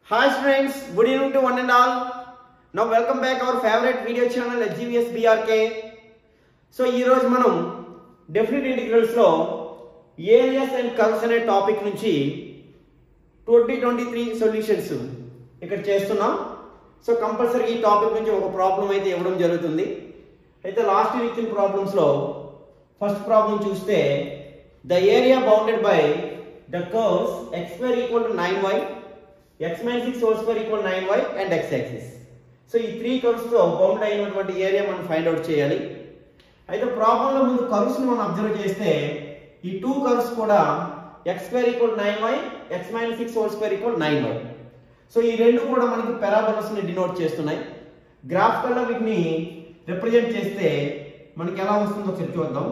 Hi students, good evening to one and all. Now welcome back our favorite video channel HGVS BRK. So ee roju manam definite integrals lo areas and curves ane topic nunchi 2023 solutions ikkada chestunnam. So compulsory ee topic nunchi oka problem aithe ivvadam jarugutundi. Aithe last week ichina problems lo first problem chuste the area bounded by the curves x square equal to 9y, x minus 6 whole square equal 9y and x axis. So ఈ three curves తో bound అయినటువంటి area మనం find out చేయాలి. అయితే problem లో ముందు curves ని మనం అబ్జర్వ్ చేస్తే ఈ టూ కర్వ్స్ కూడా x square equal 9y, x minus 6 whole square equal 9y. So ఈ రెండు కూడా మనకి పారాబోలాస్ ని డినోట్ చేస్తున్నాయి. గ్రాఫికల్ గా వీటిని రిప్రజెంట్ చేస్తే మనకి ఎలా వస్తుందో ఒకసారి చూద్దాం.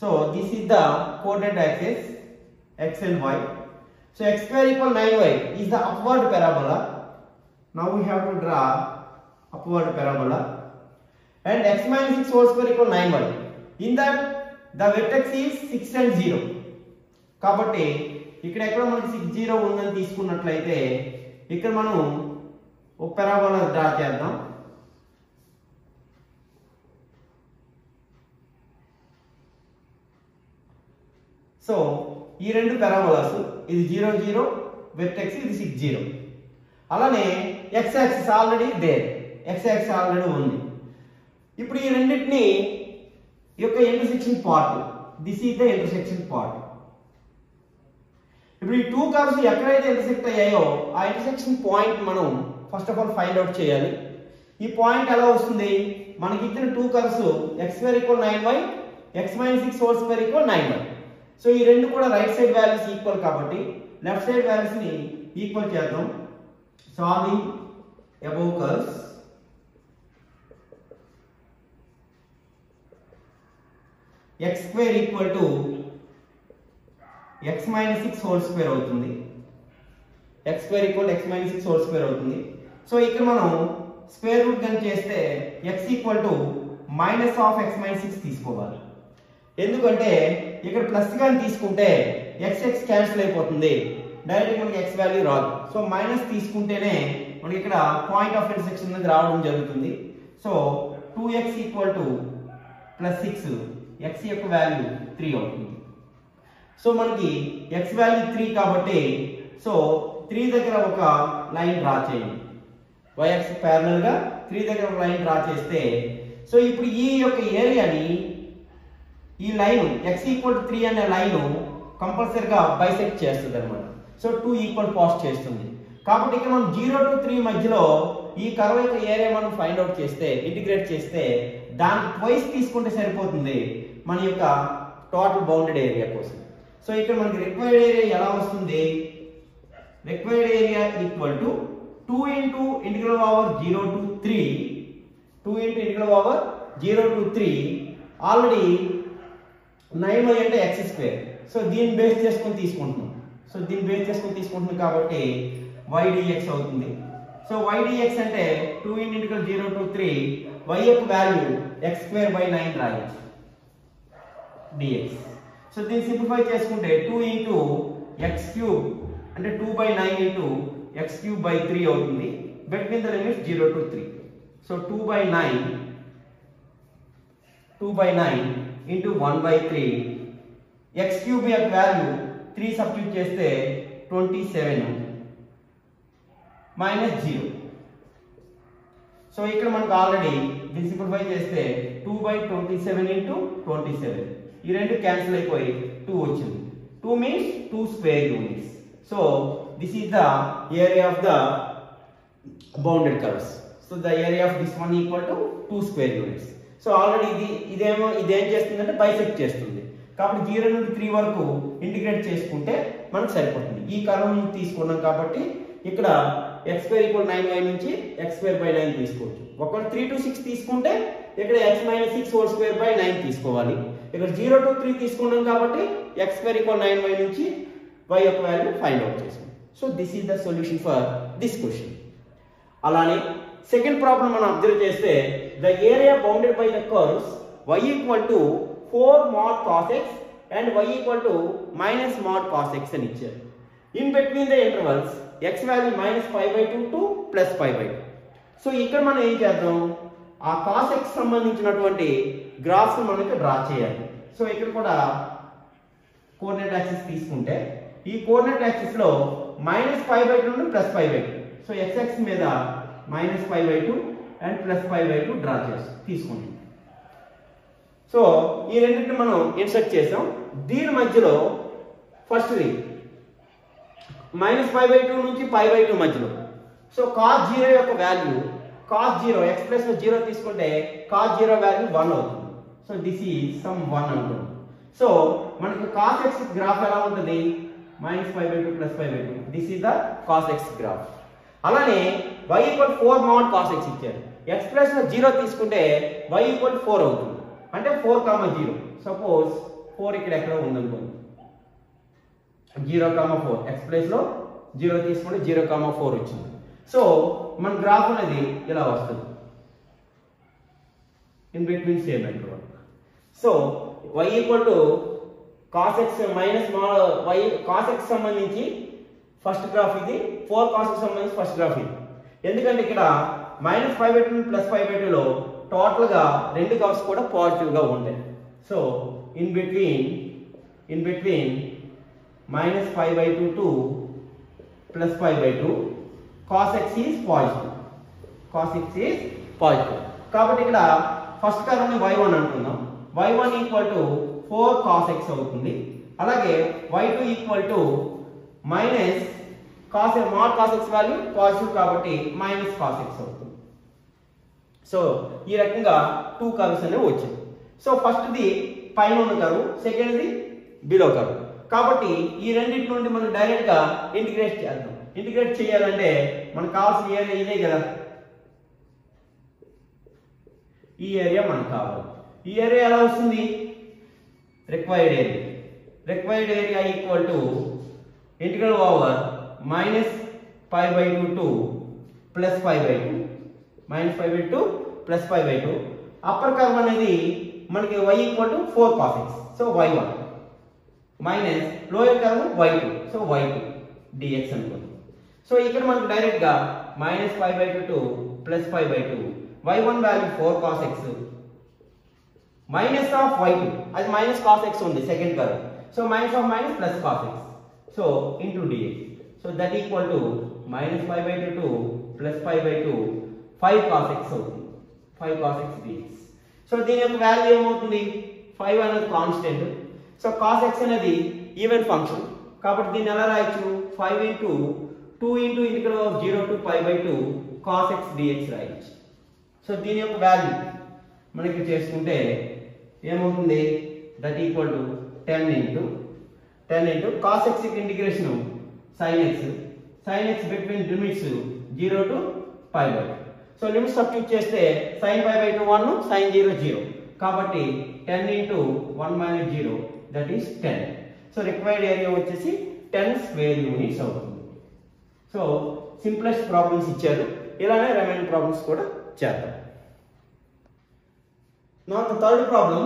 So this is the coordinate axis x and y. So x square equal 9y is the upward parabola. Now we have to draw upward parabola. And x minus 6 whole square equal 9y. In that the vertex is 6 and 0. కాబట్టి ఇక్కడ ఎక్కడ మనకి 6 0 ఉందని తీసుకున్నట్లయితే ఇక్కడ మనం ఒక parabola draw చేద్దాం. సో ఈ రెండు పారాబోలాస్ ఇది 0 0 వెర్టెక్స్ ఇది 6 0. అలానే x axis already there, x axis already ఉంది. ఇప్పుడు ఈ రెండింటిని యొక్క intersection part, this is the intersection part. ఇప్పుడు ఈ టూ కర్వ్స్ ఎక్కడైతే ఇంటర్సెక్ట్ అయ్యాయో ఆ ఇంటర్సెక్షన్ పాయింట్ మనం first of all find out చేయాలి. ఈ పాయింట్ ఎలా వస్తుంది? మనకి ఇచ్చిన two curves x square equal 9y, x minus 6 whole square equal 9y. So ఈ రెండు కూడా రైట్ సైడ్ వాల్యూస్ ఈక్వల్ కాబట్టి లెఫ్ట్ సైడ్ వాల్యూస్ ని ఈక్వల్ చేద్దాం. Solving above curves x square equal to x minus 6 whole square అవుతుంది. x square equal x minus 6 whole square అవుతుంది. So ఇక్కడ మనం స్క్వేర్ రూట్ గన్ చేస్తే x equal to minus of x minus 6 తీసుకోవాలి. ఎందుకంటే ఇక్కడ ప్లస్ గాని తీసుకుంటే x x క్యాన్సిల్ అయిపోతుంది, డైరెక్ట్ మనకి x వాల్యూ రాదు. సో మైనస్ తీసుకుంటేనే మనకి ఇక్కడ పాయింట్ ఆఫ్ ఇంటర్సెక్షన్ అనేది రావడం జరుగుతుంది. So 2x equal to plus 6, x యొక్క వాల్యూ 3 అవుతుంది. సో మనకి x వాల్యూ 3 కాబట్టి సో 3 దగ్గర ఒక లైన్ డ్రా చేయండి. y యాక్సిస్ ప్యారలల్ గా 3 దగ్గర ఒక లైన్ డ్రా చేస్తే సో ఇప్పుడు ఈ యొక్క ఏరియాని ఈ లైన్ x ఈక్వల్ 3 అనే లైన్ కంపల్సరీగా బైసెక్ట్ చేస్తుంది అనమాట. సో 2 ఈక్వల్ పాస్ చేస్తుంది. కాబట్టి ఇక్కడ మనం 0 to 3 మధ్యలో ఈ కర్వ్ యొక్క ఏరియా మనం ఫైండ్ అవుట్ చేస్తే, ఇంటిగ్రేట్ చేస్తే దానికి ట్వైస్ తీసుకుంటే సరిపోతుంది మన యొక్క టోటల్ బౌండెడ్ ఏరియా కోసం. సో ఇక్కడ మనకి రిక్వైర్డ్ ఏరియా ఎలా వస్తుంది? Required area equal to 2 into integral over 0 to 3, 2 into integral over 0 to 3 already 9y అంటే x స్క్వేర్. సో దీన్ని బేస్ చేసుకొని తీసుకుంటున్నాం. సో దీన్ని బేస్ చేసుకొని తీసుకుంటున్నాం కాబట్టి y dx అవుతుంది. సో y dx అంటే 2 into integral 0 to 3 y యొక్క వాల్యూ x స్క్వేర్ బై 9 రాయొచ్చు dx. సో దీన్ని సింప్లిఫై చేసుకుంటే 2 into x క్యూబ్ అంటే 2 by 9 into x cube by 3 అవుతుంది. between the limits 0 to 3. so 2 by 9 into 1 by 3 x cube యొక్క value 3 substitute చేస్తే 27 minus 0. So ఇక్కడ మనకు ఆల్రెడీ దీన్ని సింప్లిఫై చేస్తే 2 by 27 into 27 ఈ రెండు క్యాన్సిల్ అయిపోయి 2 వచ్చింది. 2 means 2 square units. So this is the area of the bounded curves. So the area of this one equal to 2 square units. So already ఇదేం చేస్తుందంటే బైసెక్ట్ చేస్తుంది. కాబట్టి 0 నుండి 3 వరకు ఇంటిగ్రేట్ చేసుకుంటే మనకు సరిపోతుంది. ఈ కర్వ్ తీసుకున్నాం కాబట్టి ఇక్కడ x స్క్వేర్ ఈక్వల్ 9y నుంచి x స్క్వేర్ బై 9 తీసుకోవచ్చు. ఒకవేళ 3 to 6 తీసుకుంటే ఇక్కడ x minus 6 whole square by 9 తీసుకోవాలి. ఇక్కడ 0 to 3 తీసుకున్నాం కాబట్టి x స్క్వేర్ ఈక్వల్ 9y నుంచి y యొక్క వాల్యూ ఫైండ్ అవుట్ చేసాం. So this is the solution for this question. అలానే సెకండ్ ప్రాబ్లం మనం అబ్జర్వ్ చేస్తే the area bounded by the curves y equal to 4 mod cos x and y equal to minus mod cos x అని ఇచ్చారు. In between the intervals x value -π/2 to +π/2. So ఇక్కడ మనం ఏం చేద్దాం, ఆ cos x సంబంధించినటువంటి graphs మనకి draw చేయాలి. సో ఇక్కడ కూడా కోఆర్డినేట్ యాక్సిస్ తీసుకుంటే ఈ కోఆర్డినేట్ యాక్సిస్ లో -π/2 నుండి +π/2. సో x యాక్సిస్ మీద -π/2 అండ్ +π/2 డ్రా తీసుకుంటాం. సో ఈ రెండింటిని మనం ఇన్సర్ట్ చేసాం. దీని మధ్యలో ఫస్ట్ది -π/2 నుంచి π/2 మధ్యలో. సో cos 0 యొక్క వాల్యూ cos 0 x ప్లస్ 0 తీసుకుంటే cos 0 వాల్యూ 1 అవుతుంది. సో దిస్ ఈజ్ సమ్ 1 అంటాం. సో మనకి cos x గ్రాఫ్ ఎలా ఉంటుంది, -π/2 +π/2. This is the cos x graph. అలానే y = 4 mod cos x ఇచ్చారు. x ప్లస్ 0 తీసుకుంటే y = 4 అవుతుంది. అంటే 4, 0. సపోజ్ 4 ఇక్కడ ఎక్కడో ఉందనుకోండి, 0, 4 x ప్లేస్ లో 0 తీసుకుంటే 0, 4 వచ్చింది. సో మన గ్రాఫ్ అనేది ఇలా వస్తుంది in between same interval. So y cos x minus y cos x సంబంధించి ఫస్ట్ గ్రాఫ్ ఇది, 4 cos x సంబంధించి ఫస్ట్ గ్రాఫ్ ఇది. ఎందుకంటే ఇక్కడ -π/2 +π/2 లో టోటల్ గా రెండు కర్వ్స్ కూడా పాజిటివ్ గా ఉంటాయి. So in between -π/2 to +π/2 cos x is positive. కాబట్టి ఇక్కడ ఫస్ట్ కర్వ్ ని y1 అనుకుందాం. y1 = 4 cos x అవుతుంది. అలాగే y2 = mod cos x value positive కాబట్టి -cos x అవుతుంది. సో ఈ రకంగా 2 కర్వ్స్ అనేవి వచ్చాయి. సో ఫస్ట్ ది పైన ఉన్న curve, second the below curve. కాబట్టి ఈ రెండింటి నుండి మనం డైరెక్ట్ గా ఇంటిగ్రేట్ చేద్దాం. ఇంటిగ్రేట్ చేయాలంటే మనకు కావాల్సిన ఏరియా ఇదే కదా, ఈ ఏరియా మనకు కావాలి. ఈ ఏరియా ఎలా వస్తుంది, required area integral over -π/2 to +π/2 -π/2 upper curve అనేది మనకి y = 4 cos x. So y1 minus lower curve y2. So y2 dx అనుకుందాం. సో ఇక్కడ మనకు డైరెక్ట్ గా -π/2 to +π/2 y1 value 4 cos x minus of y2, అది -cos x ఉంది second curve. So -of +cos x. So into dx. So that equal to -π/2 to +π/2 5 cos x అవుతుంది. 5 cos x dx. So దీని యొక్క value ఏమవుతుంది, 5 అనేది constant. So cos x అనేది even function కాబట్టి దీన్ని ఎలా రాయొచ్చు, 5 × 2 × integral 0 to π/2 cos x dx రాయొచ్చు. సో దీని యొక్క వాల్యూ మనకి చేసుకుంటే ఏమవుతుంది, that equal to 10 × cos x integration sin x between limits 0 to π/2. So limit substitute చేస్తే sin π/2 1, sin 0 0. కాబట్టి 10 × 1 - 0 that is 10. So required area వచ్చేసి 10 స్క్వేర్ యూనిట్స్ అవుతుంది. సో సింప్లెస్ట్ ప్రాబ్లమ్స్ ఇచ్చారు, ఇలానే రిమైనింగ్ ప్రాబ్లమ్స్ కూడా చేద్దాం. Now the third problem,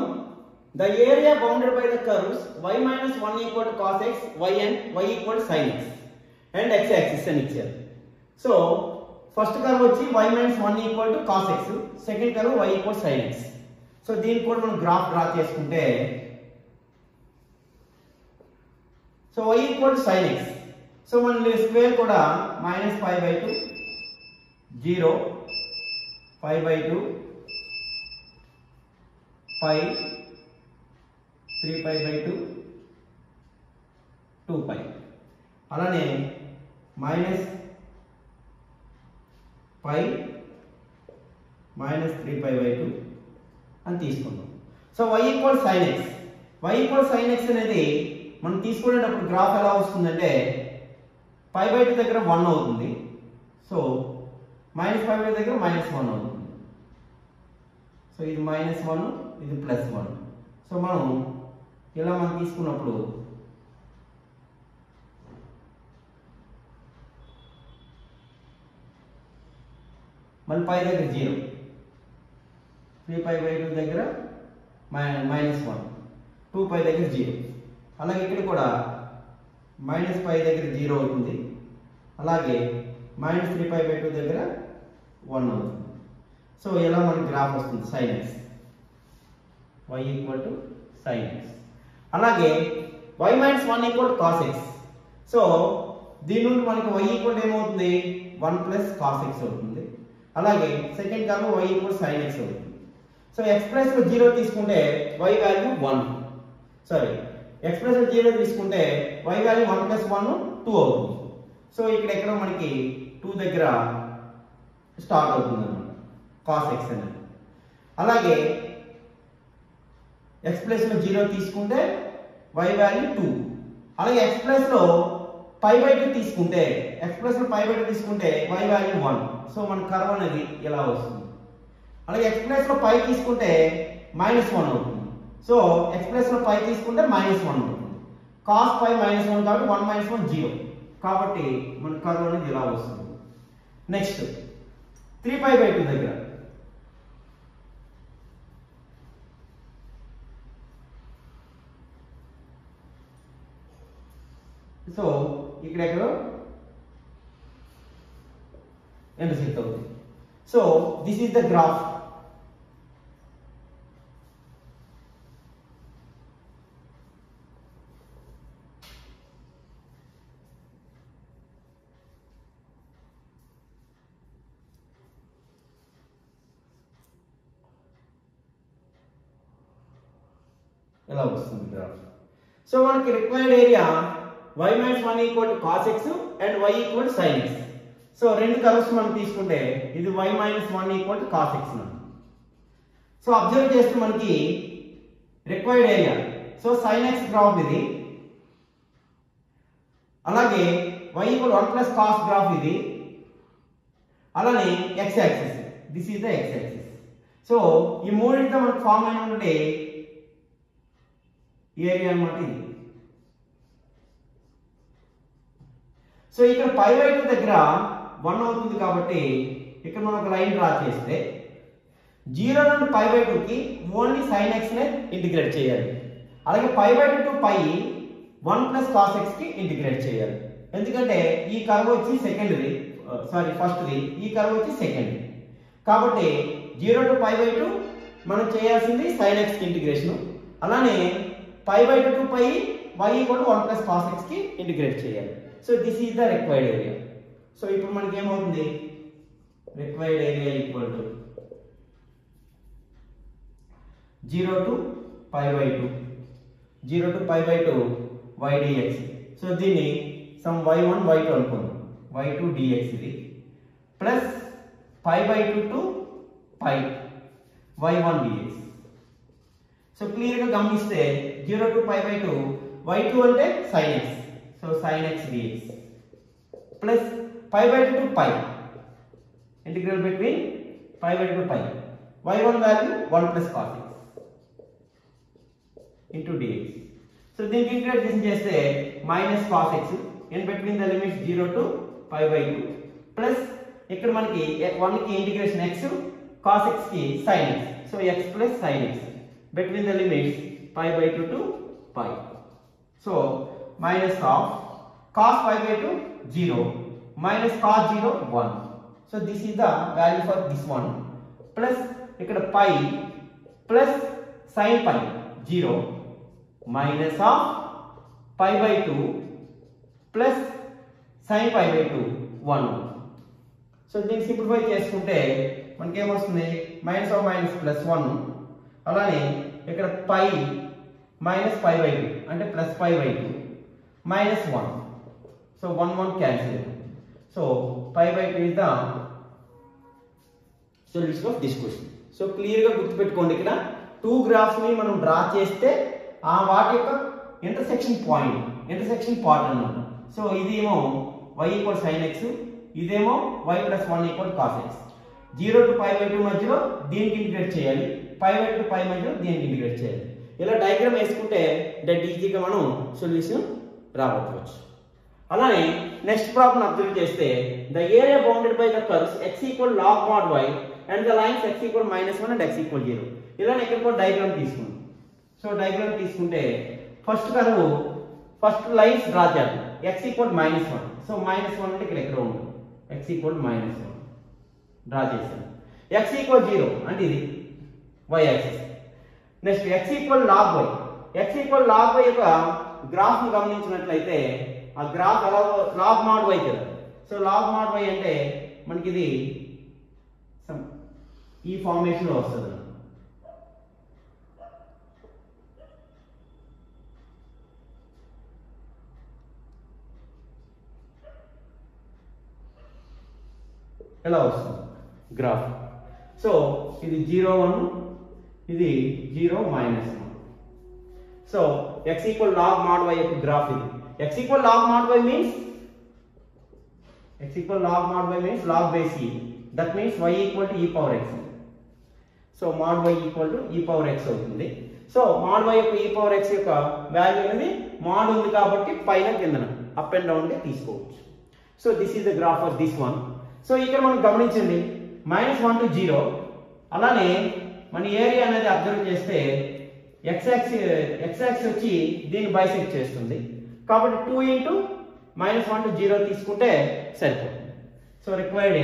the area bounded by the curves y - 1 = cos x, y = sin x and x axis అని ఇచ్చారు. So first curve వచ్చి y - 1 = cos x, second curve y = sin x. So దీనికి కూడా మనం graph draw చేసుకుంటే so y = sin x. So మన square కూడా -π/2 0 π/2 π 3π/2 2π, అలానే -π -3π/2 అని తీసుకుందాం. So y = sin x. sin x అనేది మనం తీసుకునేటప్పుడు గ్రాఫ్ ఎలా వస్తుందంటే π/2 దగ్గర 1 అవుతుంది. సో -π/2 దగ్గర -1 అవుతుంది. సో ఇది -1, ఇది +1. సో మనం ఇలా తీసుకున్నప్పుడు మళ్ళీ π దగ్గర 0, 3π/2 దగ్గర -1, 2π దగ్గర 0. అలాగే ఇక్కడ కూడా మైనస్ పై దగ్గర 0 అవుతుంది, అలాగే మైనస్ 3π/2 దగ్గర 1 అవుతుంది. సో ఇలా మనకి గ్రాఫ్ వస్తుంది sin x, y equal to sin x. అలాగే y minus 1 equal to cos x. So దీని నుండి మనకి y ఈక్వల్ టు ఏమవుతుంది 1 ప్లస్ cos x అవుతుంది. అలాగే second curve y equal sin x అవుతుంది. సో x ప్లస్ లో 0 తీసుకుంటే y value 1, sorry x plus లో 0 తీసుకుంటే y వాల్యూ 1 ప్లస్ 1 2 అవుతుంది. సో ఇక్కడ ఎక్కడ మనకి 2 దగ్గర స్టార్ట్ అవుతుంది అన్నమాట cos x అనేది. అలాగే x ప్లస్ లో 0 తీసుకుంటే y వాల్యూ 2, అలాగే x ప్లస్ లో π/2 తీసుకుంటే x ప్లస్ లో π/2 తీసుకుంటే y వాల్యూ 1. సో మన కర్వ్ అనేది ఇలా వస్తుంది. అలాగే x ప్లస్ లో π తీసుకుంటే -1 అవుతుంది. సో x ప్లస్ లో π తీసుకుంటే -1 అవుతుంది. cos π -1 కాబట్టి 1 - 1 0, కాబట్టి మన కర్వ్ అనేది ఇలా వస్తుంది. నెక్స్ట్ 3π/2 దగ్గర సో ఇక్కడ ఎక్కడో ఇంటర్సెక్ట్ అవుతుంది. So this is the graph. ఎలా వస్తుంది గ్రాఫ్? సో మనకి required area y minus 1 equal to cos x and y equal to sin x. So రెండు కర్వ్స్ మనం తీసుకుంటే ఇది y minus 1 equal to cos x. So observe చేస్తే మనకి required area, so sin x graph ఇది, అలాగే y equal 1 plus cos graph ఇది, అలానే x axis, this is the x axis. So ఈ మూడింటితో మనకు ఫామ్ అయినటువంటి ఏరియా అన్నమాట ఇది. సో ఇక్కడ π/2 దగ్గర 1 అవుతుంది కాబట్టి ఇక్కడ మనం ఒక లైన్ డ్రా చేస్తే 0 నుండి π/2 కి ఓన్లీ sin x నే ఇంటిగ్రేట్ చేయాలి. అలాగే π/2 టు π 1 ప్లస్ cos x కి ఇంటిగ్రేట్ చేయాలి. ఎందుకంటే ఈ కర్వ్ వచ్చి సెకండరీ, సారీ ఫస్ట్ది, ఈ కర్వ్ వచ్చి సెకండరీ. కాబట్టి 0 టు π/2 మనం చేయాల్సింది sin x కి ఇంటిగ్రేషన్, అలానే π/2 to π y equal to 1 plus cos x కి ఇంటిగ్రేట్ చేయాలి. So this is the required area. So ఇప్పుడు మనకి ఏమవుతుంది, required area equal to 0 to π/2, 0 to π/2 y dx. So దీన్ని సమ్ y1 y2 అనుకుందాం, y2 dx ఇది plus π/2 to π y1 dx. So clear గా గమనిస్తే 0 టు π/2 y2 అంటే sin x, so sin x dx plus π/2 to π, integral between π/2 to π, y1 value 1 plus cos x into dx. So దీనికి integrate చేస్తే minus cos x in between the limits 0 to π/2 plus ఇక్కడ మనకి 1 కి integration x, cos x కి sin x, so x plus sin x between the limits π/2 to π. So minus of cos π/2 0 minus cos 0 1. So this is the value for this one plus ikkada pi plus sin pi 0 minus of π/2 plus sin π/2 1. So దీన్ని simplify చేసుకుంటే మనకి ఏమొస్తుంది, minus of minus plus 1, అలానే ఇక్కడ పై minus π/2 అంటే plus π/2 minus 1. So 1 1 cancel. So π/2 is the solution of this question. So clear గా గుర్తుపెట్టుకోండి, ఇక్కడ టూ గ్రాఫ్స్ ని మనం డ్రా చేస్తే ఆ వాటి యొక్క ఇంటర్సెక్షన్ పాయింట్, ఇంటర్సెక్షన్ పార్ట్ అన్నమాట. సో ఇదేమో y ఈక్వల్ sin x, ఇదేమో y plus 1 equal cos x. 0 to π/2 మధ్యలో దీనికి ఇంటిగ్రేట్ చేయాలి, π/2 టు π మధ్యలో దీనికి ఇంటిగ్రేట్ చేయాలి. ఇలా డయాగ్రామ్ వేసుకుంటే డెట్ ఈజీగా మనం సొల్యూషన్ రావచ్చు. అలానే నెక్స్ట్ ప్రాబ్లం అబ్జర్వ్ చేస్తే the area bounded by the curves x equal log mod y and the lines x equal -1 and x equal 0. ఇలా ఇక్కడ కూడా డయాగ్రామ్ తీసుకుందాం. సో డయాగ్రామ్ తీసుకుంటే first curve first lines draw చేద్దాం. x equal -1. So -1 అంటే ఇక్కడ ఎక్కడ ఉంది, x ఈక్వల్ -1 డ్రా చేశాను. x ఈక్వల్ 0 అంటే ఇది y axis. Next x equal log y. x equal log y యొక్క గ్రాఫ్ ను గమనించినట్లయితే ఆ గ్రాఫ్ ఎలా log mod y కదా. సో log mod y అంటే మనకి ఇది ఈ ఫార్మేషన్ లో వస్తుంది. ఎలా వస్తుంది గ్రాఫ్. సో ఇది 0 1, ఇది 0 -1. So x equal log mod y యొక్క గ్రాఫ్ ఇది. x equal log mod y means log base e. That means y equal to e power x. So mod y equal to e power x అవుతుంది. So mod y యొక్క e power x యొక్క value అనేది mod ఉంది కాబట్టి పైన కిందన up and down గా తీసుకోవచ్చు. So this is the graph of this one. So ఇక్కడ మనం గమనించండి -1 to 0. అలానే మన ఏరియా అనేది అబ్జర్వ్ చేస్తే x యాక్సిస్ వచ్చి దీన్ని బైసెక్ట్ చేస్తుంది కాబట్టి 2 into -1 to 0 తీసుకుంటే సరిపోతుంది. So required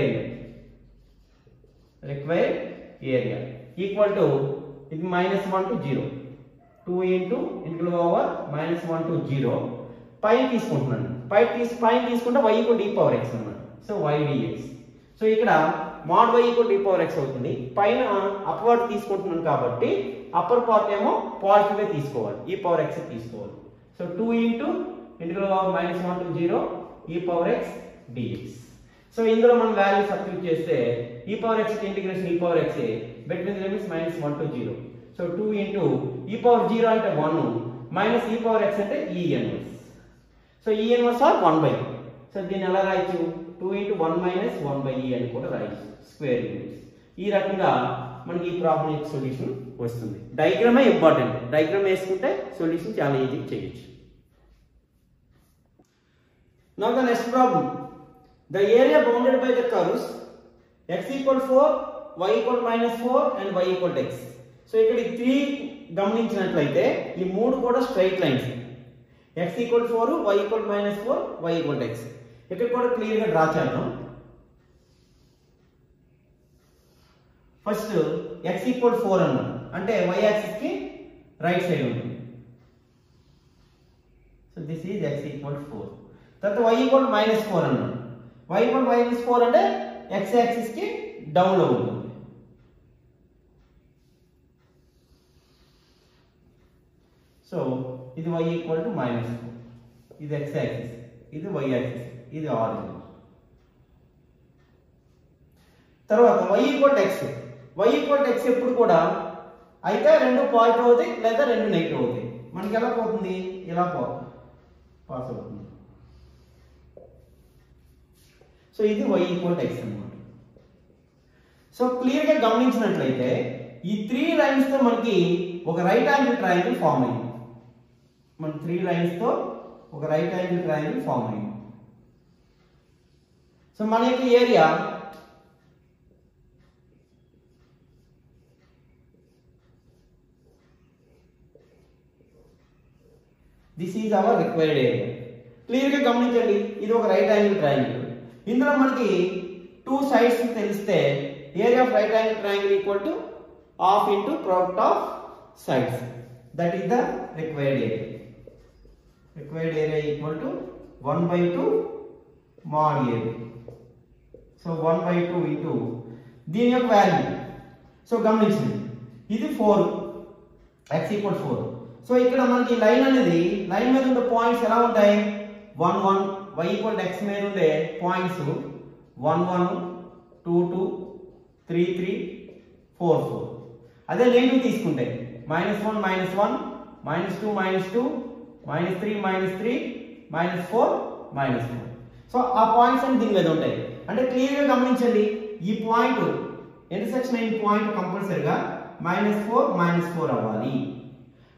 area equal to ఇది -1 to 0, 2 into -1 to 0 పైన తీసుకుంటున్నాను. పైన తీసుకుంటే y equal e power x అన్నమాట. So y dx. సో ఇక్కడ mod y equal e power x అవుతుంది. పైన అప్వర్డ్ తీసుకుంటున్నాను కాబట్టి అప్పర్ పార్ట్ ఏమో పాజిటివ్ గా తీసుకోవాలి, e పవర్ x తీసుకోవాలి. So 2 into -1 to 0 e power x dx. So ఇందులో మనం వాల్యూ సబ్స్టిట్యూట్ చేస్తే e power x integration e power x between the limits -1 to 0. So 2 into e power 0 అంటే 1 minus e power x అంటే e inverse. So e inverse or 1/e. So దీన్ని ఎలా రాయొచ్చు, 2 into 1 minus 1/e అని కూడా రాయొచ్చు square units. ఈ రకంగా మనకి ఈ ప్రాబ్లం యొక్క సొల్యూషన్ వస్తుంది. డయాగ్రామే ఇంపార్టెంట్. డయాగ్రామ్ వేసుకుంటే సొల్యూషన్ చాలా ఈజీగా చేయొచ్చు. Now the next problem. The area bounded by the curves x equal 4, y equal -4 and y equal x. So ఇక్కడ ఈ 3 గమనించినట్లయితే ఈ మూడు కూడా straight lines. x equal 4, y equal -4, y equal x. ఇక్కడ కూడా క్లియర్ గా డ్రా చేద్దాం. ఫస్ట్ x ఈక్వల్ 4 అన్నాం అంటే y యాక్సిస్ కి రైట్ సైడ్ ఉంటుంది. So this is x equal 4. తర్వాత y ఈక్వల్ -4 అన్నాం. y ఈక్వల్ -4 అంటే x యాక్సిస్ కి డౌన్ లో ఉంటుంది. సో ఇది y ఈక్వల్ టు -4, ఇది x యాక్సిస్, ఇది y యాక్సిస్, ఇది ఆరిజిన్. తర్వాత y equal x. y equal x ఎప్పుడు కూడా అయితే రెండు పాజిటివ్ అవుతాయి లేదా రెండు నెగిటివ్ అవుతాయి. మనకి ఎలా పోతుంది, ఇలా పాస్ అవుతుంది. సో ఇది y ఈక్వల్ x అన్నమాట. సో క్లియర్ గా గమనించినట్లయితే ఈ 3 లైన్స్ తో మనకి ఒక రైట్ యాంగిల్ ట్రయాంగిల్ ఫామ్ అయింది. మన 3 లైన్స్ తో ఒక రైట్ యాంగిల్ ట్రయాంగిల్ ఫామ్ అయింది. సో మన యొక్క area this is our required area. Clear గా గమనించండి ఇది ఒక రైట్ యాంగిల్ ట్రయాంగిల్. ఇందులో మనకి 2 సైడ్స్ తెలిస్తే area of right angle triangle equal to half into product of sides. That is the required area. Required area equal to 1/2 mod area. So 1/2 into దీని యొక్క value. So గమనించండి ఇది 4, x equal 4. So ఇక్కడ మనకి line అనేది line మీద ఉండే points ఎలా ఉంటాయి, 1 1, y ఈక్వల్ x మీద ఉండే పాయింట్స్ 1 1, 2 2, 3 3, 4 4. అదే నెగిటివ్ తీసుకుంటే -1 -1, -2 -2, -3 -3, -4 -4. సో ఆ పాయింట్స్ అన్ని దీని మీద ఉంటాయి. అంటే క్లియర్ గా గమనించండి ఈ పాయింట్ ఇంటర్సెక్షన్ అయిన పాయింట్ కంపల్సరీగా -4 -4 అవ్వాలి.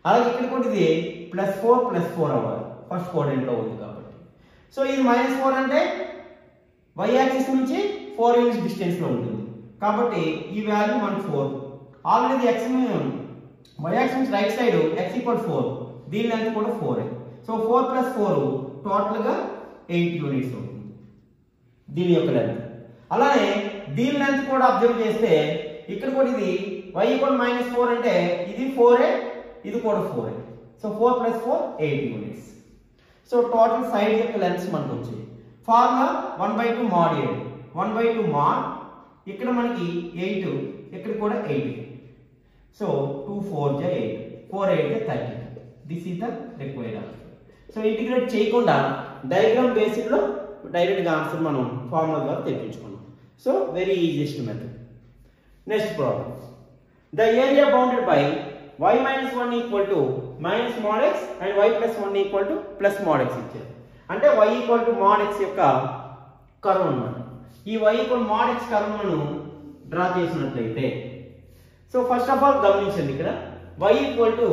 అలాగే ఇక్కడ కూడా ఇది +4 +4 అవ్వాలి ఫస్ట్ క్వాడ్రంట్ లో ఉంది కాబట్టి. సో ఇది -4 అంటే y యాక్సిస్ నుంచి 4 యూనిట్స్ డిస్టెన్స్ లో ఉంటుంది కాబట్టి ఈ వాల్యూ మనకు 4. Already x y axis right side x equal 4, దీని లెంత్ కూడా 4. సో 4 ప్లస్ 4 టోటల్గా 8 యూనిట్స్ అవుతుంది దీని యొక్క లెంత్. అలానే దీని లెంత్ కూడా అబ్జర్వ్ చేస్తే ఇక్కడ కూడా ఇది y ఈక్వల్ -4 అంటే ఇది 4a ఇది కూడా 4a. So 4 plus 4 8 units. So total side యొక్క లెంత్స్ మనకు వచ్చాయి. ఫార్ములా 1/2 mod 8 1/2 mod ఇక్కడ మనకి 8 ఇక్కడ కూడా 8. So 2 4 j 8 4 8 j 30. This is the required answer. So integrate చేయకుండా డయాగ్రామ్ బేసిక్ లో డైరెక్ట్ గా ఆన్సర్ మనం ఫార్ములా ద్వారా తెప్పించుకున్నాం. So very easiest method. Next problem. The area bounded by y minus 1 equal to minus mod x and y plus 1 equal to plus mod x ఇచ్చారు. అంటే y equal to mod x యొక్క curve అన్నమాట. ఈ y equal mod x curve ను draw చేసినట్లయితే so first of all గమనించండి ఇక్కడ y equal to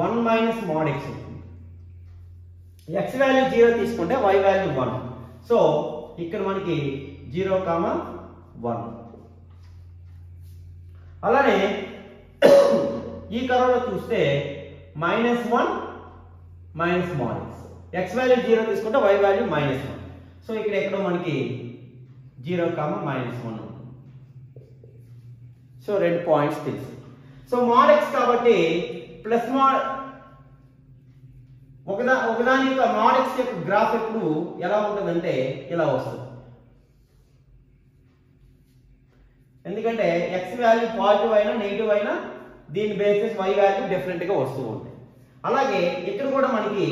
1 minus mod x. x value 0 తీసుకుంటే y వాల్యూ 1. సో ఇక్కడ మనకి 0, 1. అలానే ఈ కర్వ్లో చూస్తే -1 minus mod x. x value 0 తీసుకుంటే y వాల్యూ -1. సో ఇక్కడ ఎక్కడో మనకి 0, -1. సో రెండు పాయింట్స్ తెలుసు. సో mod x కాబట్టి ప్లస్ mod ఒకదాని యొక్క mod x యొక్క గ్రాఫ్ ఎప్పుడు ఎలా ఉంటుందంటే ఇలా వస్తుంది. ఎందుకంటే x వాల్యూ పాజిటివ్ అయినా నెగిటివ్ అయినా దీని బేసిస్ y వాల్యూ డిఫరెంట్ గా వస్తూ ఉంటాయి. అలాగే ఇక్కడ కూడా మనకి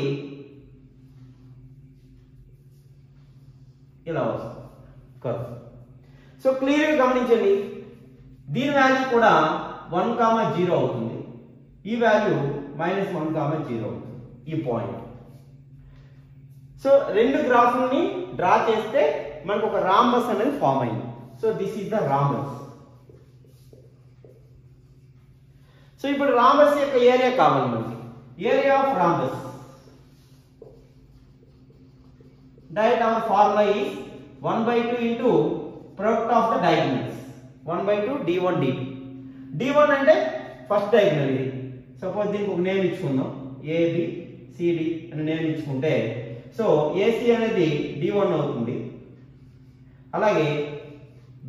ఇలా వస్తుంది కర్వ్. సో క్లియర్ గా గమనించండి దీని వాల్యూ కూడా 1, 0 అవుతుంది. ఈ వాల్యూ -1, 0 అవుతుంది ఈ పాయింట్. సో రెండు గ్రాఫ్లని డ్రా చేస్తే మనకు ఒక రాంబస్ అనేది ఫామ్ అయింది. So this is the rhombus. So ఇప్పుడు రాంబస్ యొక్క ఏరియా కావాలి మనకి. Area of rhombus. Direct hour formula is 1/2 into product of the diagonals. 1/2 d1 dt. d1 అంటే ఫస్ట్ డయాగోనల్ ఇది. సపోజ్ దీనికి ఒక నేమ్ ఇచ్చుకుందాం AB CD అని నేమ్ ఇచ్చుకుంటే సో AC అనేది d1 అవుతుంది. అలాగే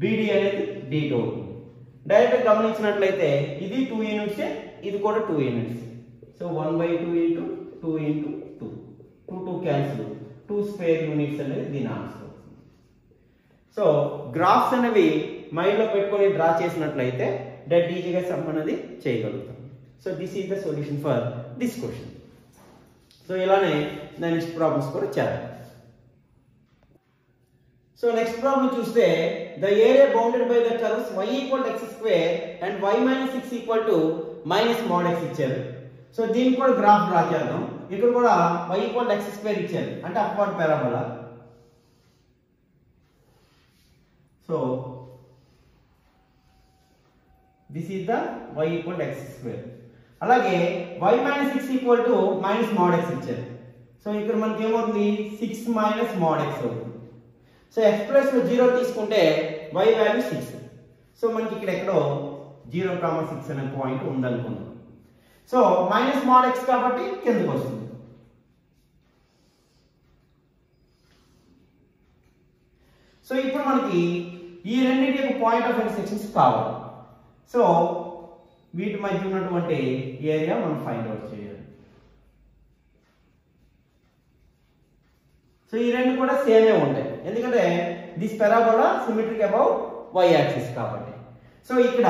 BD అనేది d2 అవుతుంది. డైరెక్ట్ గమనించినట్లయితే ఇది 2 యూనిట్స్ ఇది కూడా 2 units. So 1/2 into 2 into 2 2 cancel 2 square units అనేది దీని ఆన్సర్. సో గ్రాఫ్స్ అనేవి మైండ్ లో పెట్టుకొని డ్రా చేసినట్లయితే డెడ్ ఈజీగా సమ్ అనేది చేయగలుగుతాం. So this is the solution for this question. So ఇలానే నెక్స్ట్ ప్రాబ్లమ్స్ కూడా చేయాలి. సో నెక్స్ట్ ప్రాబ్లం చూస్తే the area bounded by the curves y equal x square and y minus 6 equal to minus mod x ఇచ్చారు. So దీనికి కూడా graph draw చేద్దాం. ఇక్కడ కూడా y ఈక్వల్ x స్క్వేర్ ఇచ్చారు అంటే upward parabola. So this is the y equal x square. అలాగే y minus 6 equal to minus mod x ఇచ్చారు. సో ఇక్కడ మనకి ఏమవుతుంది 6 మైనస్ mod x అవుతుంది. సో x ప్లస్ 0 తీసుకుంటే y వాల్యూ 6. సో మనకి ఇక్కడ ఎక్కడో 0, 6 అనే పాయింట్ ఉందనుకుందాం. సో మైనస్ mod x కాబట్టి కిందకు వస్తుంది. సో ఇప్పుడు మనకి ఈ రెండింటి యొక్క పాయింట్ ఆఫ్ ఇంటర్సెక్షన్స్ కావాలి. సో వీటి మధ్య ఉన్నటువంటి ఏరియా మనం ఫైండ్ అవుట్ చేయాలి. సో ఈ రెండు కూడా సేమే ఉంటాయి ఎందుకంటే this parabola symmetric about y axis కాబట్టి. సో ఇక్కడ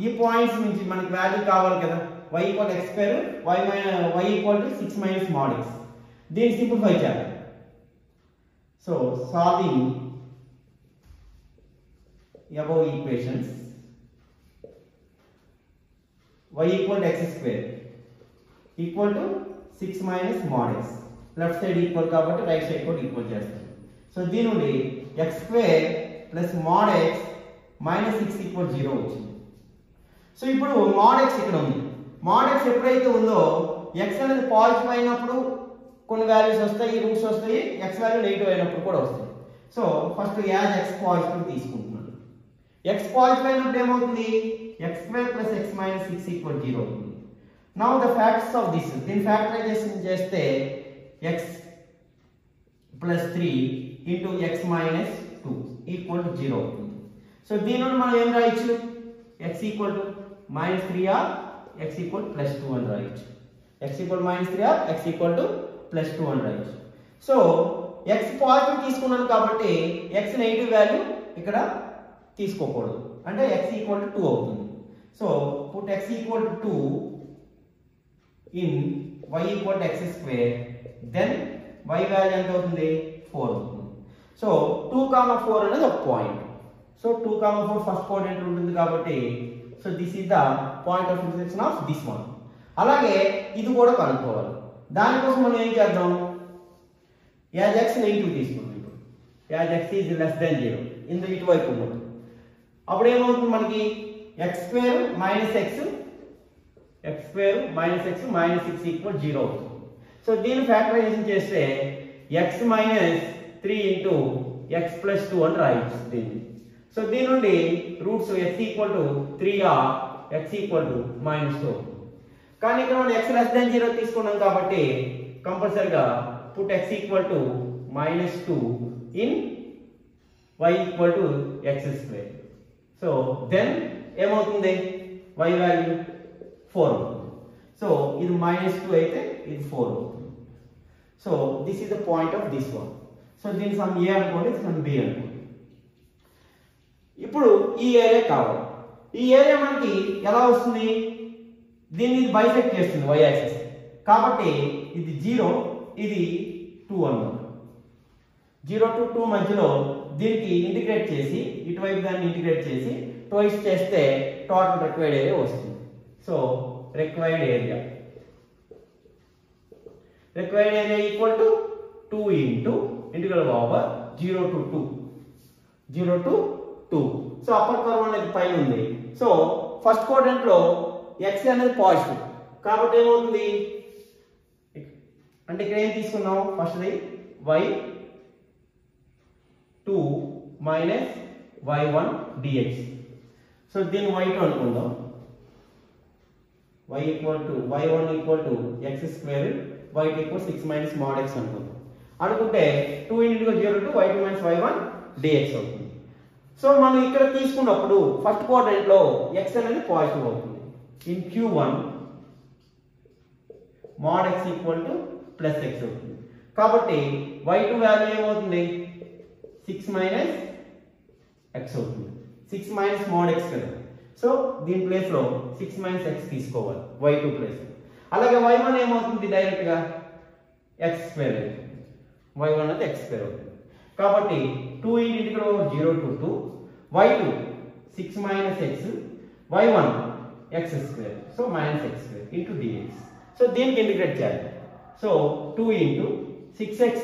ఈ పాయింట్స్ నుంచి మనకి వాల్యూ కావాలి కదా. y equal x square y equal to 6 minus mod x. దీన్ని సింప్లిఫై చేయాలి. So solving above equations y equal to x square equal to 6 minus mod x. Left side equal కాబట్టి right side కూడా equal చేస్తాం. So దీని నుండి x square plus mod x minus 6 equal 0 వచ్చింది. So ఇప్పుడు mod x ఇక్కడ ఉంది. mod x ఎప్పుడైతే ఉందో x అనేది పాజిటివ్ అయినప్పుడు కొన్ని వాల్యూస్ వస్తాయి, రూట్స్ వస్తాయి. x వాల్యూ నెగిటివ్ అయినప్పుడు కూడా వస్తాయి. So first as x positive తీసుకుంటున్నాను. x పాజిటివ్ అయినప్పుడు ఏమవుతుంది x square plus x minus 6 equal 0 అవుతుంది. Now the factors of this, దీని ఫ్యాక్టరైజేషన్ చేస్తే x plus 3 into x minus 2 equal to 0 అవుతుంది. సో దీని నుండి మనం ఏం రాయొచ్చు, x equal to minus 3 or x equal plus 2 అని రాయొచ్చు. x equal minus 3 or x equal to plus 2 అని రాయొచ్చు. సో x పాజిటివ్ తీసుకున్నాను కాబట్టి x నెగిటివ్ వాల్యూ ఇక్కడ తీసుకోకూడదు, అంటే x ఈక్వల్ టు 2 అవుతుంది. So put x equal to 2 in y equal to x square, then y value ఎంత అవుతుంది, 4 అవుతుంది. సో 2, 4 అనేది ఒక పాయింట్. సో 2, 4 ఫస్ట్ కోఆర్డినేట్ ఉంటుంది కాబట్టి so this is the point of intersection of this one. అలాగే ఇది కూడా కనుక్కోవాలి. దానికోసం మనం ఏం చేద్దాం, యాజ్ x నెగిటివ్ తీసుకుంటాం. ఇప్పుడు as x is less than 0 ఇందులో ఇటువైపు ఉన్నప్పుడు అప్పుడు ఏమవుతుంది మనకి x square minus x minus 6 equal 0 అవుతుంది. సో దీన్ని ఫ్యాక్టరైజేషన్ చేస్తే x minus 3 into x plus 2 అని రాయొచ్చు దీన్ని. సో దీని నుండి roots x equal to 3 or x equal to minus 2 అవుతుంది. కానీ ఇక్కడ మనం x లెస్ దెన్ 0 తీసుకున్నాం కాబట్టి కంపల్సరిగా put x equal to minus 2 in y equal to x square. So then ఏమవుతుంది, y వాల్యూ 4 అవుతుంది. సో ఇది మైనస్ 2 అయితే ఇది 4 అవుతుంది. So this is the point of this one. So దీని సమ్ a అనుకోండి, సమ్ b అనుకోండి. ఇప్పుడు ఈ ఏరియా కావాలి. ఈ ఏరియా మనకి ఎలా వస్తుంది, దీన్ని ఇది బైసెక్ట్ చేస్తుంది y యాక్సిస్ కాబట్టి ఇది 0, ఇది 2 అన్నమాట. 0 to 2 మధ్యలో దీనికి ఇంటిగ్రేట్ చేసి ఇటువైపు దాన్ని ఇంటిగ్రేట్ చేసి ట్వైస్ చేస్తే టోటల్ రిక్వైర్డ్ ఏరియా వస్తుంది. So required area equal to 2 into integral over 0 to 2. So upper curve అనేది పైన ఉంది. సో ఫస్ట్ కోఆర్డినేట్ లో x అనేది పాజిటివ్ కాబట్టి ఏమవుతుంది అంటే ఇక్కడ ఏం తీసుకున్నాం, ఫస్ట్ది y2 minus y1 dx. So దీన్ని y2 అనుకుందాం. y1 equal to x square, y2 equal 6 minus mod x అనుకుందాం. అనుకుంటే 2 into 0 to y2 minus y1 dx అవుతుంది. సో మనం ఇక్కడ తీసుకున్నప్పుడు ఫస్ట్ కోఆర్డినేట్ లో x అనేది పాజిటివ్ అవుతుంది. In q1 mod x equal to plus x అవుతుంది. కాబట్టి y2 వాల్యూ ఏమవుతుంది, 6 మైనస్ x అవుతుంది. 6 మైనస్ mod x కదా. సో దీని ప్లేస్ లో 6 మైనస్ x తీసుకోవాలి y2 ప్లేస్. అలాగే y1 ఏమవుతుంది, డైరెక్ట్ గా x స్క్వేర్ అవుతుంది. y1 అనేది x స్క్వేర్ అవుతుంది. కాబట్టి 2 into 0 to 2 y2 6 minus x y1 x square, so minus x square into dx. So దీనికి ఇంటిగ్రేట్ చేయాలి. So 2 into 6x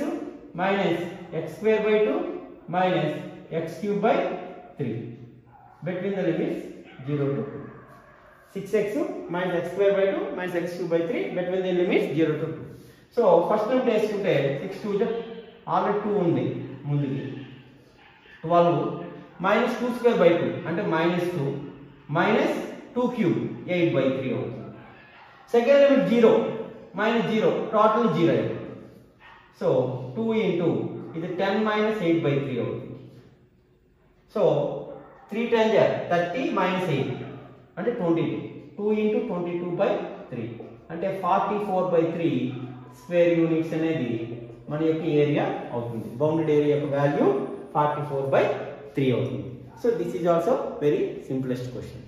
minus x square by 2 minus x cube by 3 between the limits 0 to 2. 6x minus x square by 2 minus x cube by 3 between the limits 0 to 2. So first term చేసుకుంటే 6 2 already 2 ఉంది ముందుకి 12 minus 2 square by 2 అంటే minus 2 minus 2 cube 8 by 3 అవుతుంది. Second limit 0 minus 0 total 0 అవుతుంది. So 2 into ఇది 10 minus 8 by 3 అవుతుంది. So 3 10 30 minus 8 అంటే 22. 2 into 22 by 3 అంటే 44 by 3 స్క్వేర్ యూనిట్స్ అనేది మన యొక్క ఏరియా అవుతుంది. బౌండెడ్ ఏరియా యొక్క వాల్యూ 44 by 3 అవుతుంది. So this is also very simplest question.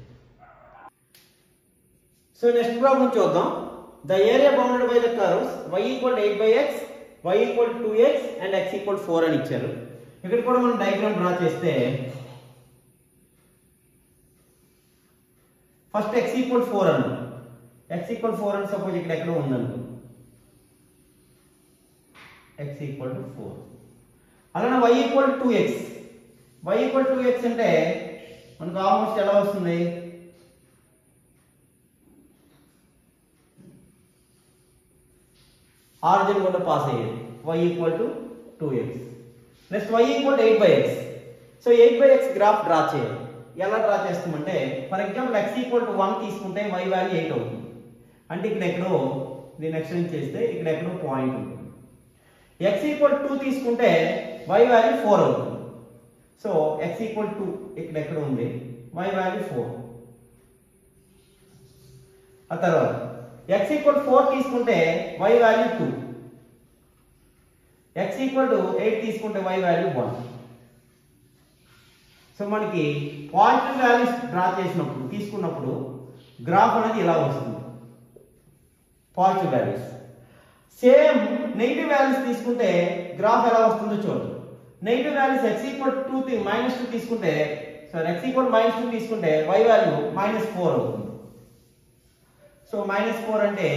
So next problem చూద్దాం. The area bounded by the curves y equal 8 by x, y equal 2x and x equal 4 అని ఇచ్చారు. ఇక్కడ కూడా మనం డయాగ్రామ్ డ్రా చేస్తే ఫస్ట్ x ఈక్వల్ 4 అను, x ఈక్వల్ 4 అని సపోజ్ ఇక్కడ ఎక్కడ ఉందనుకో, x ఈక్వల్ 4. అలానే y equal 2x, y equal 2x అంటే మనకు ఆల్మోస్ట్ ఎలా వస్తుంది, ఆరిజిన్ కూడా పాస్ అయ్యేది. y equal 2x. Next y equal 8 by x. So 8 by x graph draw చేయాలి. ఎలా డ్రా చేస్తామంటే ఫర్ ఎగ్జాంపుల్ x ఈక్వల్ 1 తీసుకుంటే y వాల్యూ 8 అవుతుంది. అంటే ఇక్కడ ఎక్కడో దీన్ని ఎక్స్టెండ్ చేస్తే ఇక్కడ ఎక్కడో పాయింట్ ఉంటుంది. x ఈక్వల్ 2 తీసుకుంటే y వాల్యూ 4 అవుతుంది. సో x ఈక్వల్ 2 ఇక్కడ ఎక్కడ ఉంది, y వాల్యూ 4. ఆ తర్వాత x ఈక్వల్ 4 తీసుకుంటే y వాల్యూ 2. x ఈక్వల్ 8 తీసుకుంటే y వాల్యూ 1. సో మనకి పాజిటివ్ వాల్యూస్ డ్రా చేసినప్పుడు తీసుకున్నప్పుడు గ్రాఫ్ అనేది ఇలా వస్తుంది. Positive values. Same negative values తీసుకుంటే గ్రాఫ్ ఎలా వస్తుందో చూడండి. నెగిటివ్ వాల్యూస్ x ఈక్వల్ 2 -2 తీసుకుంటే x ఈక్వల్ -2 తీసుకుంటే y వాల్యూ -4 అవుతుంది. సో -4 అంటే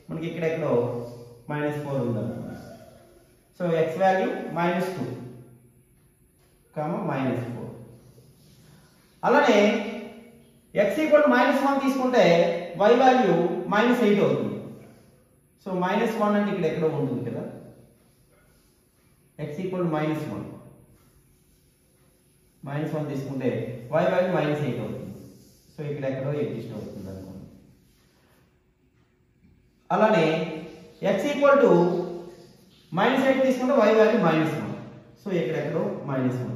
మనకి ఇక్కడ ఎక్కడో -4 ఉందన్నమాట. So x value -2 -4. అలానే x ఈక్వల్ -1 తీసుకుంటే y వాల్యూ -8 అవుతుంది. సో -1 అంటే ఇక్కడ ఎక్కడో ఉంటుంది కదా, x ఈక్వల్ -1 తీసుకుంటే y వాల్యూ -8 అవుతుంది. సో ఇక్కడ ఎక్కడో ఎగ్జిస్ట్ అవుతుంది అనుకోండి. అలానే x ఈక్వల్ -8 తీసుకుంటే y వాల్యూ -1. సో ఇక్కడ ఎక్కడో -1.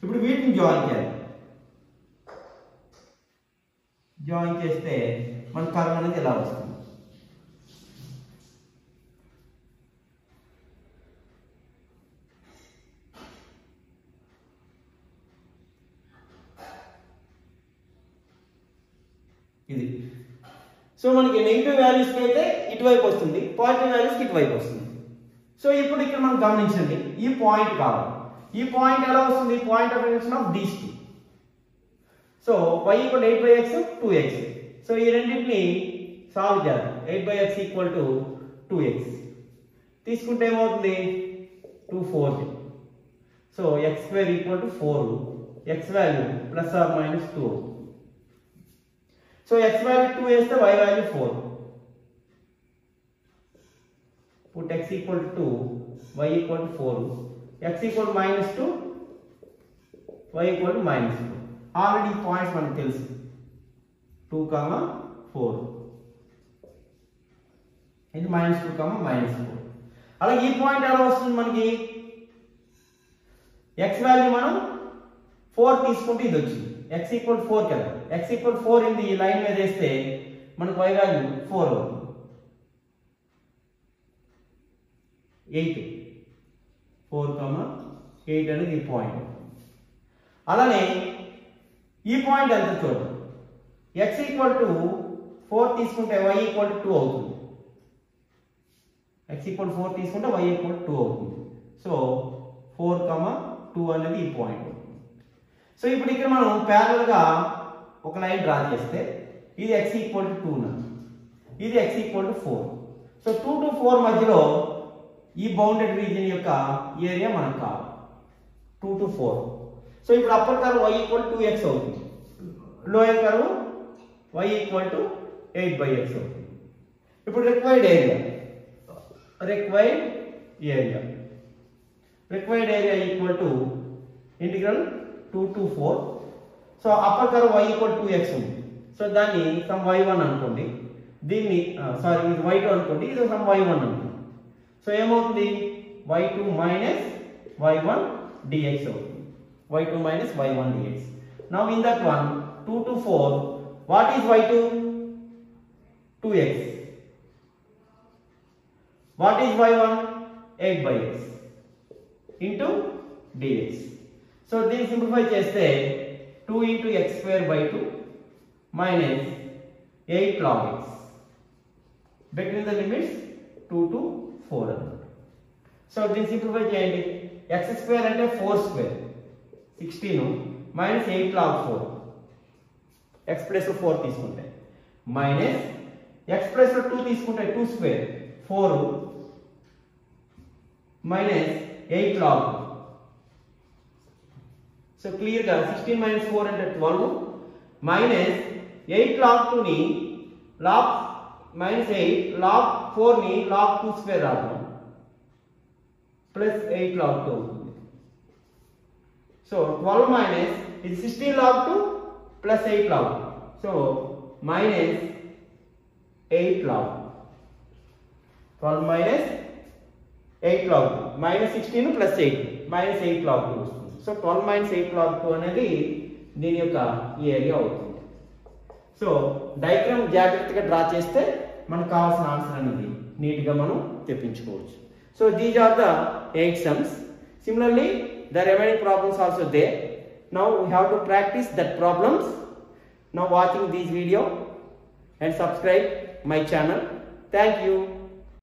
ఇప్పుడు వీటిని జాయిన్ చేయాలి. జాయిన్ చేస్తే మన కర్వ్ అనేది ఎలా వస్తుంది. ఇది సో మనకి నెగిటివ్ వాల్యూస్ కి అయితే ఇటువైపు వస్తుంది, పాజిటివ్ వాల్యూస్ కి ఇటువైపు వస్తుంది. సో ఇప్పుడు ఇక్కడ మనం గమనించండి, ఈ పాయింట్ కావాలి. ఈ పాయింట్ ఎలా వస్తుంది, point of intersection of these two. So y equal 8/x 2x. So ఈ రెండింటిని సాల్వ్ చేద్దాం. 8/x ఈక్వల్ టు 2x తీసుకుంటే ఏమవుతుంది, 2 4. So x² equal to 4, x value +or -2. So x value 2 వేస్తే y value 4. Put x equal to 2, y equal to 4, x equal -2, y equal to -2. Already points మనకు తెలుసు, 2, 4. ఇది -2, -4. అలాగే ఈ point ఎలా వస్తుంది మనకి, x వాల్యూ మనం 4 తీసుకుంటే ఇది వచ్చింది. x ఈక్వల్ 4 కదా, x ఈక్వల్ 4 ఇది ఈ లైన్ మీద వేస్తే మనకు y వాల్యూ 4 అవుతుంది. 8 4, 8 అనేది ఈ పాయింట్. అలానే ఈ పాయింట్ ఎంత చూడండి, x ఈక్వల్ టు 4 తీసుకుంటే y ఈక్వల్ టు 2 అవుతుంది. x ఈక్వల్ 4 తీసుకుంటే y ఈక్వల్ 2 అవుతుంది. సో 4, 2 అనేది ఈ పాయింట్. సో ఇప్పుడు ఇక్కడ మనం ప్యారలల్ గా ఒక లైన్ డ్రా చేస్తే ఇది x ఈక్వల్ టు 2, ఇది x equal to 4. So 2 to 4 మధ్యలో ఈ బౌండెడ్ రీజియన్ యొక్క ఏరియా మనకు కావాలి, 2 to 4. సో ఇప్పుడు upper curve y equal 2x అవుతుంది, lower curve y equal to 8/x అవుతుంది. ఇప్పుడు required area equal to integral 2 to 4. So upper curve y equal 2x ఉంది. సో దాన్ని సమ్ y1 అనుకోండి, దీన్ని సారీ ఇది y2 అనుకోండి, ఇది సమ్ y1 అనుకోండి. సో ఏమవుతుంది, y2 minus y1 dx అవుతుంది, y2 minus y1 dx. Now in that one 2 to 4, what is y2? 2x. What is y1? 8/x into dx. So దీన్ని simplify చేస్తే 2 into x²/2 minus 8 log x. Between the limits 2 to 4 అన్నమాట. So దీన్ని simplify చేయండి. x² అంటే 4² 16 minus 8 log 4, x plus 4 తీసుకుంటే minus x plus 2 తీసుకుంటే 2² 4 minus 8 log. So clear గా 16 minus 4 అంటే 12 minus 8 log 2 ని log minus 8 log 4 ని log 2² రాద్దాం ప్లస్ 8 log 2 అవుతుంది. సో 12 minus ఇది 16 log 2 plus 8 log. So minus 8 log. 12 minus 8 log 2. Minus 16 plus 8. Minus 8 log 2 వస్తుంది. సో 12 minus 8 log 2 అనేది దీని యొక్క ఏరియా అవుతుంది. సో డయాగ్రామ్ జాగ్రత్తగా డ్రా చేస్తే మనకు కావాల్సిన ఆన్సర్ అనేది నీట్గా మనం తెప్పించుకోవచ్చు. So these are the 8 sums. Similarly, the remaining problems also there. Now we have to practice that problems. Now watching this video and subscribe my channel. Thank you.